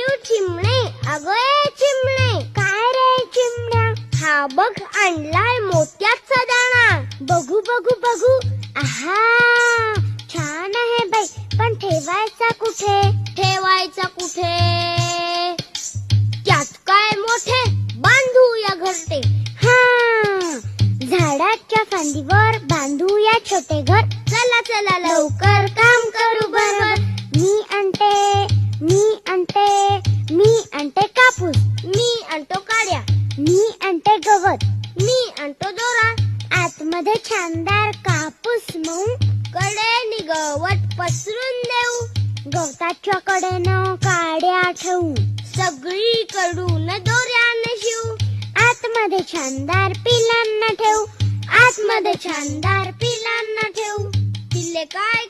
चिमणे, अगं ए चिमणे. काय रे चिमण्या? हा बघ आणलाय मोत्याचा दाणा. बघू बघू बघू. आहा, छान आहे बाई, पण ठेवायचा कुठे? ठेवायचा कुठे? त्यात काय मोठे, बांधूया घरटे. हा, झाडाच्या फांदीवर बांधूया छोटे घर. चला चला लवकर काम करू बरोबर. मी आणते कापूस. मी आणतो काड्या. मी आणते गवत. मी आणतो दोरा. आतमध्ये छानदार कापूस मऊ. कडेने गवत पसरून देऊ. गवताच्या कडेनं काड्या ठेवू. सगळीकडून दोऱ्याने शिवू. आतमध्ये छानदार पिलांना ठेवू. आतमध्ये छानदार पिलांना ठेवू. पिल्ले काय